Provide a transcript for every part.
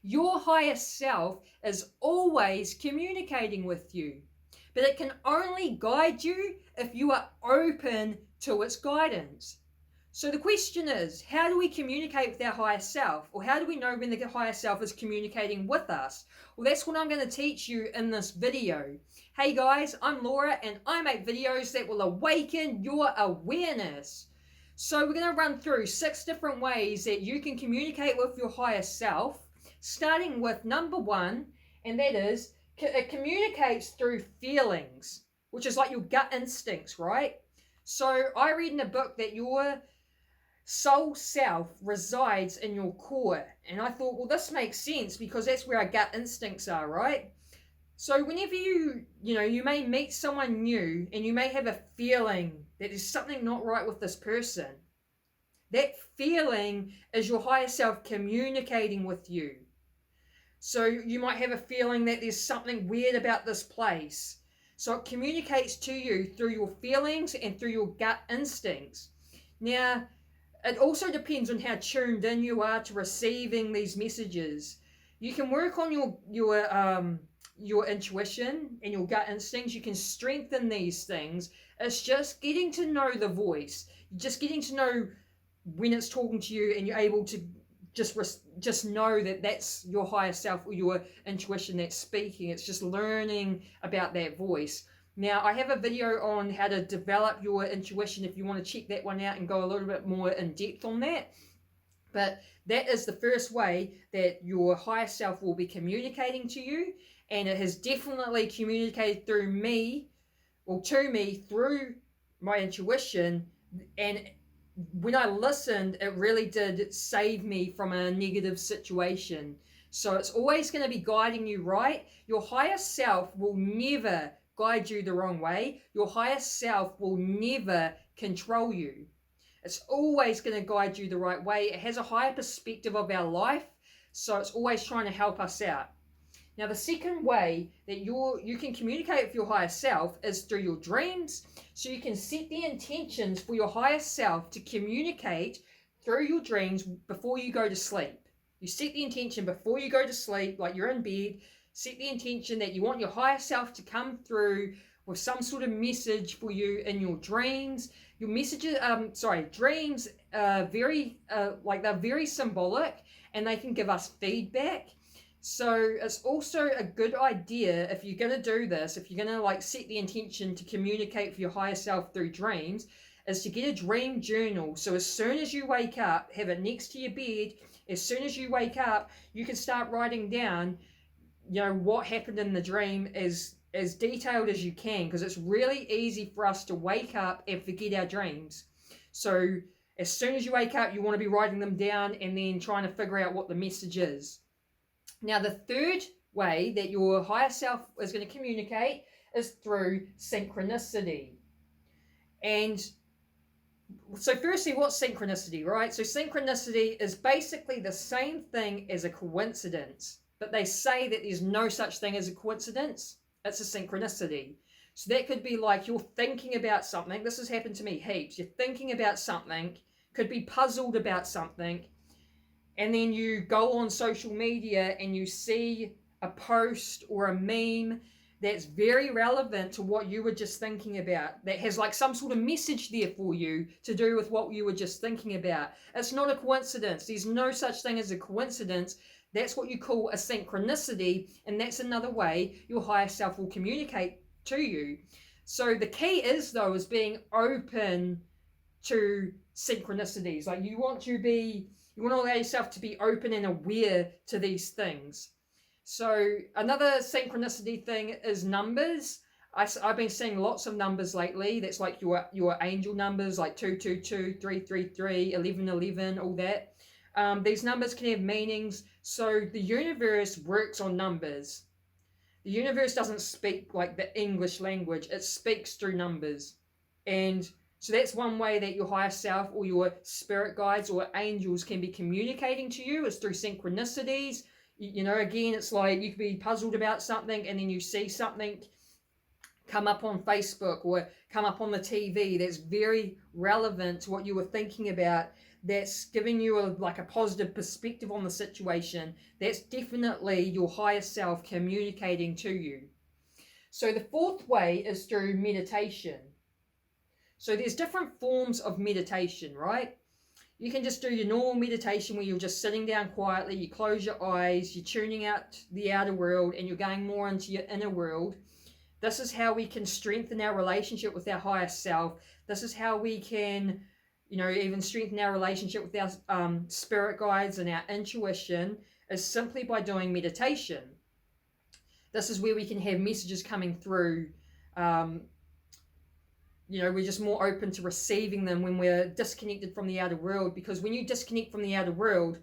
Your higher self is always communicating with you, but it can only guide you if you are open to its guidance. So the question is, how do we communicate with our higher self? Or how do we know when the higher self is communicating with us? Well, that's what I'm going to teach you in this video. Hey guys, I'm Laura and I make videos that will awaken your awareness. So we're going to run through 6 different ways that you can communicate with your higher self, starting with number 1, and that is, it communicates through feelings, which is like your gut instincts, right? So I read in a book that your soul self resides in your core. And I thought, well, this makes sense because that's where our gut instincts are, right? So whenever you may meet someone new and you may have a feeling that there's something not right with this person, that feeling is your higher self communicating with you. So you might have a feeling that there's something weird about this place. So it communicates to you through your feelings and through your gut instincts. Now, it also depends on how tuned in you are to receiving these messages. You can work on your intuition and your gut instincts. You can strengthen these things. It's just getting to know the voice, just getting to know when it's talking to you, and you're able to just know that that's your higher self or your intuition that's speaking. It's just learning about that voice. Now, I have a video on how to develop your intuition if you want to check that one out and go a little bit more in depth on that. But that is the first way that your higher self will be communicating to you, and it has definitely communicated through me, or to me, through my intuition. And when I listened, it really did save me from a negative situation. So it's always going to be guiding you right. Your higher self will never guide you the wrong way. Your higher self will never control you. It's always going to guide you the right way. It has a higher perspective of our life, so it's always trying to help us out. Now, the second way that you can communicate with your higher self is through your dreams. So you can set the intentions for your higher self to communicate through your dreams before you go to sleep. You set the intention before you go to sleep, like you're in bed. Set the intention that you want your higher self to come through with some sort of message for you in your dreams. Your messages, dreams are they're very symbolic, and they can give us feedback. So it's also a good idea, if you're going to do this, if you're going to set the intention to communicate with your higher self through dreams, is to get a dream journal. So as soon as you wake up, have it next to your bed. As soon as you wake up, you can start writing down what happened in the dream as detailed as you can, because it's really easy for us to wake up and forget our dreams. So as soon as you wake up, you want to be writing them down and then trying to figure out what the message is. Now, the third way that your higher self is going to communicate is through synchronicity. And so firstly, what's synchronicity, right? So synchronicity is basically the same thing as a coincidence, but they say that there's no such thing as a coincidence. It's a synchronicity. So that could be like you're thinking about something. This has happened to me heaps. You're thinking about something, could be puzzled about something, and then you go on social media and you see a post or a meme that's very relevant to what you were just thinking about, that has some sort of message there for you to do with what you were just thinking about. It's not a coincidence. There's no such thing as a coincidence. That's what you call a synchronicity, and that's another way your higher self will communicate to you. So the key is being open to synchronicities. You want to allow yourself to be open and aware to these things. So another synchronicity thing is numbers. I've been seeing lots of numbers lately. That's like your angel numbers, like 222, 333, 1111, all that. These numbers can have meanings. So the universe works on numbers. The universe doesn't speak like the English language. It speaks through numbers. And so that's one way that your higher self or your spirit guides or angels can be communicating to you, is through synchronicities. Again, it's like you could be puzzled about something and then you see something come up on Facebook or come up on the TV that's very relevant to what you were thinking about. that's giving you like a positive perspective on the situation, that's definitely your higher self communicating to you. So the fourth way is through meditation. So there's different forms of meditation, right? You can just do your normal meditation where you're just sitting down quietly, you close your eyes, you're tuning out the outer world, and you're going more into your inner world. This is how we can strengthen our relationship with our higher self. This is how we can, even strengthen our relationship with our spirit guides and our intuition, is simply by doing meditation. This is where we can have messages coming through. We're just more open to receiving them when we're disconnected from the outer world, because when you disconnect from the outer world,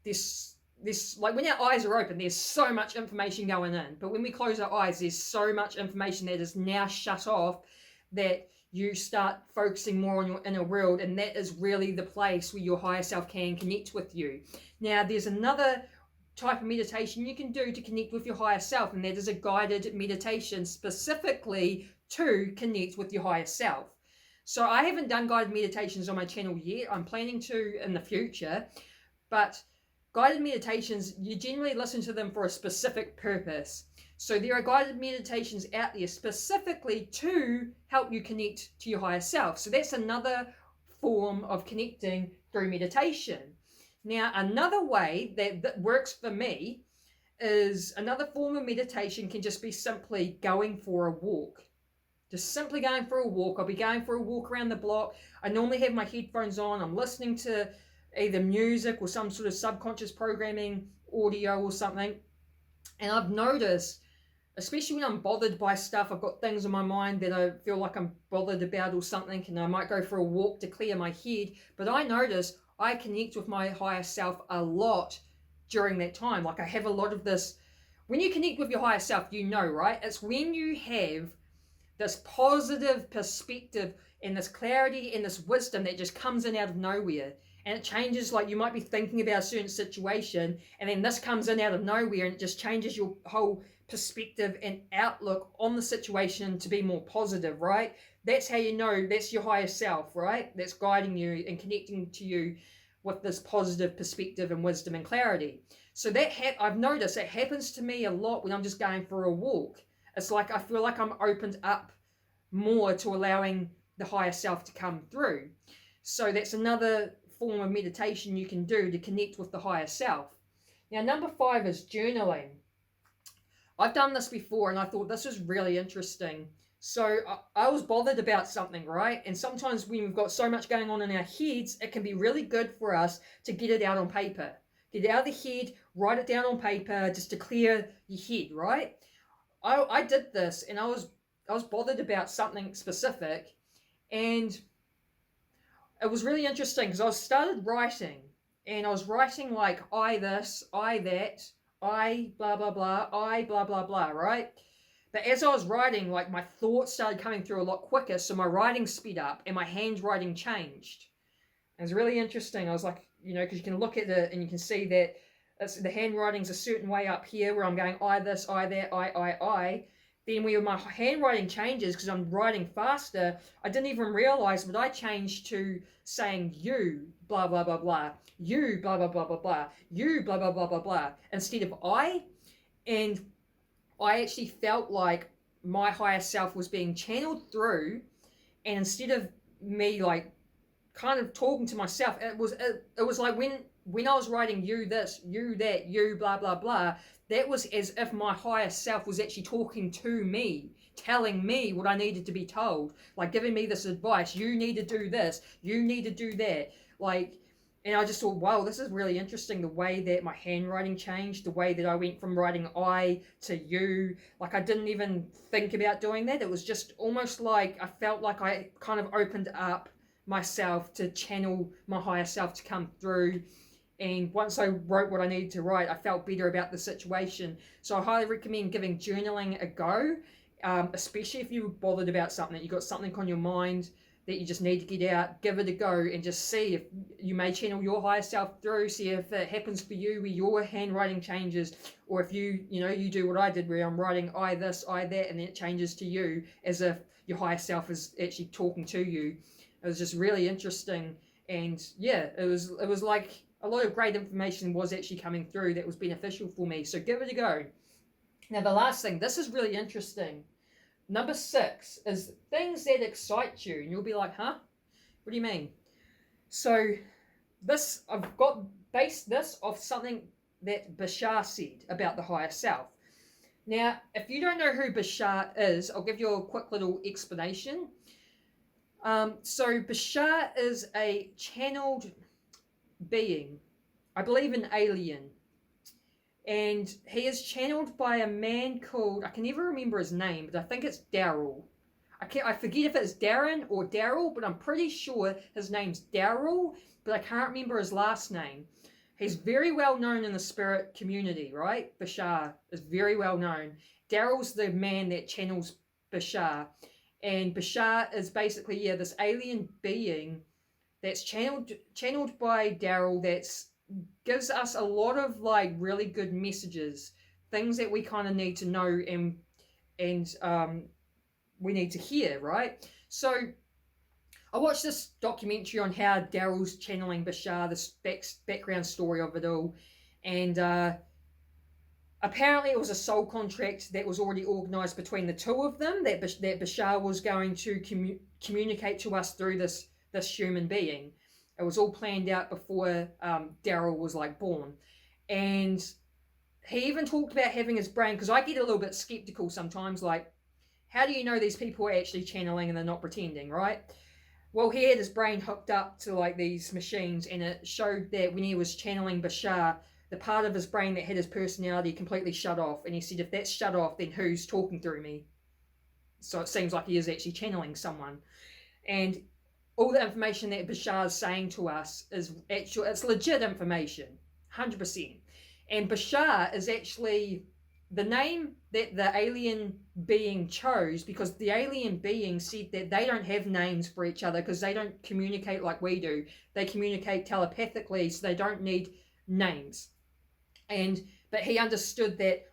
there's like when our eyes are open, there's so much information going in, but when we close our eyes, there's so much information that is now shut off, that you start focusing more on your inner world, and that is really the place where your higher self can connect with you. Now, there's another type of meditation you can do to connect with your higher self, and that is a guided meditation specifically to connect with your higher self. So I haven't done guided meditations on my channel yet. I'm planning to in the future, but guided meditations, you generally listen to them for a specific purpose. So there are guided meditations out there specifically to help you connect to your higher self. So that's another form of connecting through meditation. Now, another way that works for me is another form of meditation can just be simply going for a walk. Just simply going for a walk. I'll be going for a walk around the block. I normally have my headphones on. I'm listening to either music or some sort of subconscious programming, audio or something. And I've noticed, especially when I'm bothered by stuff, I've got things in my mind that I feel like I'm bothered about or something, and I might go for a walk to clear my head. But I notice I connect with my higher self a lot during that time. Like I have a lot of this. When you connect with your higher self, right? It's when you have this positive perspective and this clarity and this wisdom that just comes in out of nowhere. And it changes, like you might be thinking about a certain situation, and then this comes in out of nowhere, and it just changes your whole perspective and outlook on the situation to be more positive, right? That's how you know that's your higher self, right? That's guiding you and connecting to you with this positive perspective and wisdom and clarity. So that I've noticed it happens to me a lot when I'm just going for a walk. It's like I feel like I'm opened up more to allowing the higher self to come through. So that's another form of meditation you can do to connect with the higher self. Now, number 5 is journaling. I've done this before and I thought this was really interesting. So I was bothered about something, right? And sometimes when we've got so much going on in our heads, it can be really good for us to get it out on paper. Get it out of the head, write it down on paper, just to clear your head, right? I did this, and I was bothered about something specific, and it was really interesting because I started writing, and I was writing like I this, I that, I blah blah blah, I blah blah blah, right? But as I was writing, like my thoughts started coming through a lot quicker, so my writing sped up and my handwriting changed. It was really interesting. I was like, because you can look at it and you can see that the handwriting's a certain way up here where I'm going I this, I that, I. Then when my handwriting changes because I'm writing faster, I didn't even realize, but I changed to saying you, blah, blah, blah, blah, you, blah, blah, blah, blah, blah, you, blah, blah, blah, blah, blah, instead of I. And I actually felt like my higher self was being channeled through, and instead of me like kind of talking to myself, it was like when I was writing you this, you that, you blah blah blah, that was as if my higher self was actually talking to me, telling me what I needed to be told, like giving me this advice. You need to do this, you need to do that, like. And I just thought, wow, this is really interesting, the way that my handwriting changed, the way that I went from writing I to you. Like, I didn't even think about doing that. It was just almost like I felt like I kind of opened up myself to channel my higher self to come through. And once I wrote what I needed to write, I felt better about the situation. So I highly recommend giving journaling a go, especially if you're bothered about something, you've got something on your mind that you just need to get out. Give it a go and just see if you may channel your higher self through, see if it happens for you where your handwriting changes, or if you do what I did where I'm writing I this, I that, and then it changes to you as if your higher self is actually talking to you. It was just really interesting. And yeah, it was like a lot of great information was actually coming through that was beneficial for me. So give it a go. Now the last thing, this is really interesting. Number 6 is things that excite you, and you'll be like, huh? What do you mean? So this, I've got based this off something that Bashar said about the higher self. Now, if you don't know who Bashar is, I'll give you a quick little explanation. So Bashar is a channeled being, I believe an alien, and he is channeled by a man called, I can never remember his name, but I think it's Daryl. I forget if it's Darren or Daryl, but I'm pretty sure his name's Daryl, but I can't remember his last name. He's very well known in the spirit community, right? Bashar is very well known. Daryl's the man that channels Bashar, and Bashar is basically, yeah, this alien being that's channeled by Daryl, that's gives us a lot of like really good messages, things that we kind of need to know and we need to hear, right? So I watched this documentary on how Daryl's channeling Bashar, this background story of it all, and apparently it was a soul contract that was already organised between the two of them, that Bashar was going to communicate to us through this human being. It was all planned out before Daryl was like born. And he even talked about having his brain, because I get a little bit skeptical sometimes, like, how do you know these people are actually channeling and they're not pretending, right? Well, he had his brain hooked up to like these machines, and it showed that when he was channeling Bashar, the part of his brain that had his personality completely shut off. And he said, if that's shut off, then who's talking through me? So it seems like he is actually channeling someone. And all the information that Bashar is saying to us is actual, it's legit information, 100%. And Bashar is actually the name that the alien being chose, because the alien being said that they don't have names for each other because they don't communicate like we do. They communicate telepathically, so they don't need names. But he understood that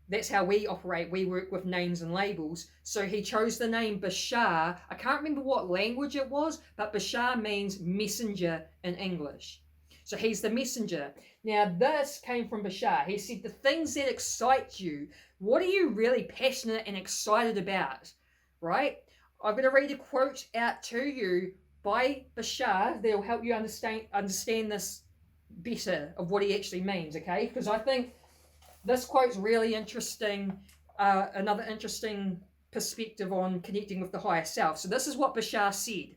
that's how we operate. We work with names and labels. So he chose the name Bashar. I can't remember what language it was, but Bashar means messenger in English. So he's the messenger. Now this came from Bashar. He said, the things that excite you, what are you really passionate and excited about, right? I'm going to read a quote out to you by Bashar that'll help you understand this better of what he actually means, okay? Because I think this quote's really interesting, another interesting perspective on connecting with the higher self. So this is what Bashar said.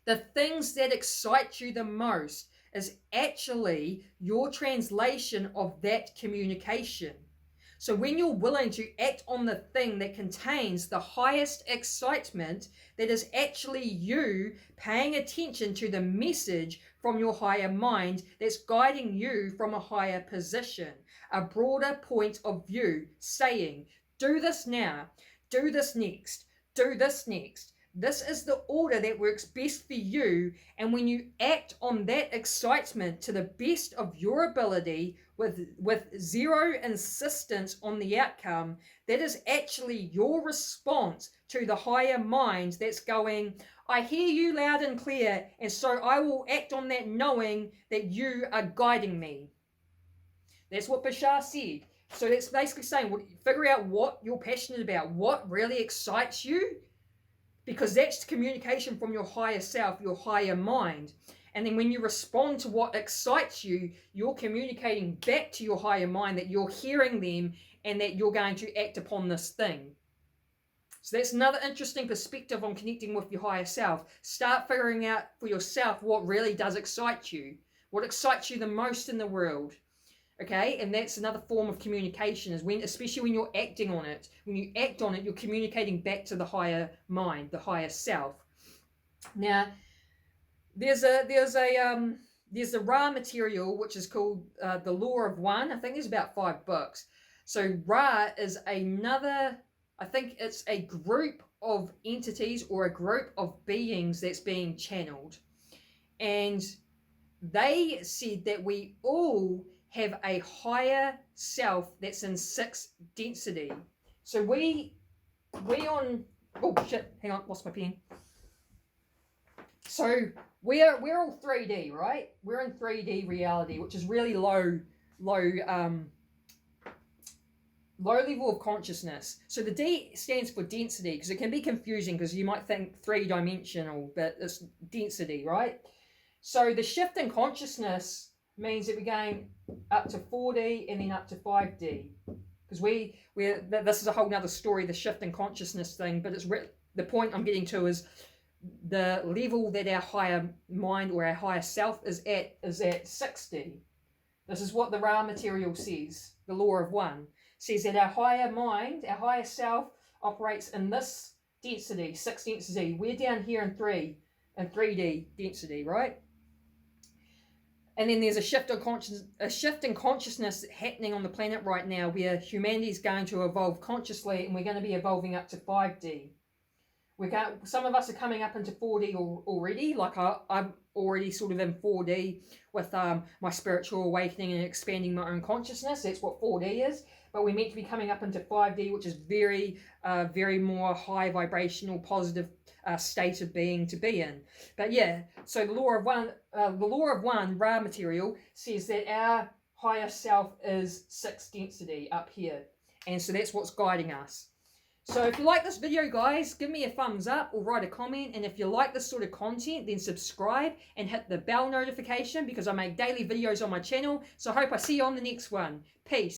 The things that excite you the most is actually your translation of that communication. So when you're willing to act on the thing that contains the highest excitement, that is actually you paying attention to the message from your higher mind that's guiding you from a higher position, a broader point of view, saying, do this now, do this next, do this next. This is the order that works best for you, and when you act on that excitement to the best of your ability with zero insistence on the outcome, that is actually your response to the higher mind that's going, I hear you loud and clear, and so I will act on that knowing that you are guiding me. That's what Bashar said. So that's basically saying, figure out what you're passionate about, what really excites you, because that's communication from your higher self, your higher mind. And then when you respond to what excites you, you're communicating back to your higher mind that you're hearing them and that you're going to act upon this thing. So that's another interesting perspective on connecting with your higher self. Start figuring out for yourself what really does excite you, what excites you the most in the world. Okay, and that's another form of communication, is when, especially when you're acting on it. When you act on it, you're communicating back to the higher mind, the higher self. Now, there's the Ra material, which is called the Law of One. I think there's about 5 books. So Ra is another, I think it's a group of entities or a group of beings that's being channeled. And they said that we all have a higher self that's in 6 density. So we on, oh shit, hang on, lost my pen. So we're all 3D, right? We're in 3D reality, which is really low level of consciousness. So the D stands for density, because it can be confusing because you might think three-dimensional, but it's density, right? So the shift in consciousness means that we're going up to 4D and then up to 5D. Because this is a whole nother story, the shift in consciousness thing, but it's the point I'm getting to is the level that our higher mind or our higher self is at 6D. This is what the Ra material says, the law of one. Says that our higher mind, our higher self, operates in this density, 6 density. We're down here in 3D density, right? And then there's a shift in consciousness happening on the planet right now, where humanity is going to evolve consciously, and we're going to be evolving up to 5D. Some of us are coming up into 4D already. Like I'm already sort of in 4D with my spiritual awakening and expanding my own consciousness. That's what 4D is. But we're meant to be coming up into 5D, which is very more high vibrational, positive state of being to be in. But yeah, so the law of one, Ra material, says that our higher self is 6 density up here, and so that's what's guiding us. So if you like this video, guys, give me a thumbs up or write a comment. And if you like this sort of content, then subscribe and hit the bell notification, because I make daily videos on my channel. So I hope I see you on the next one. Peace.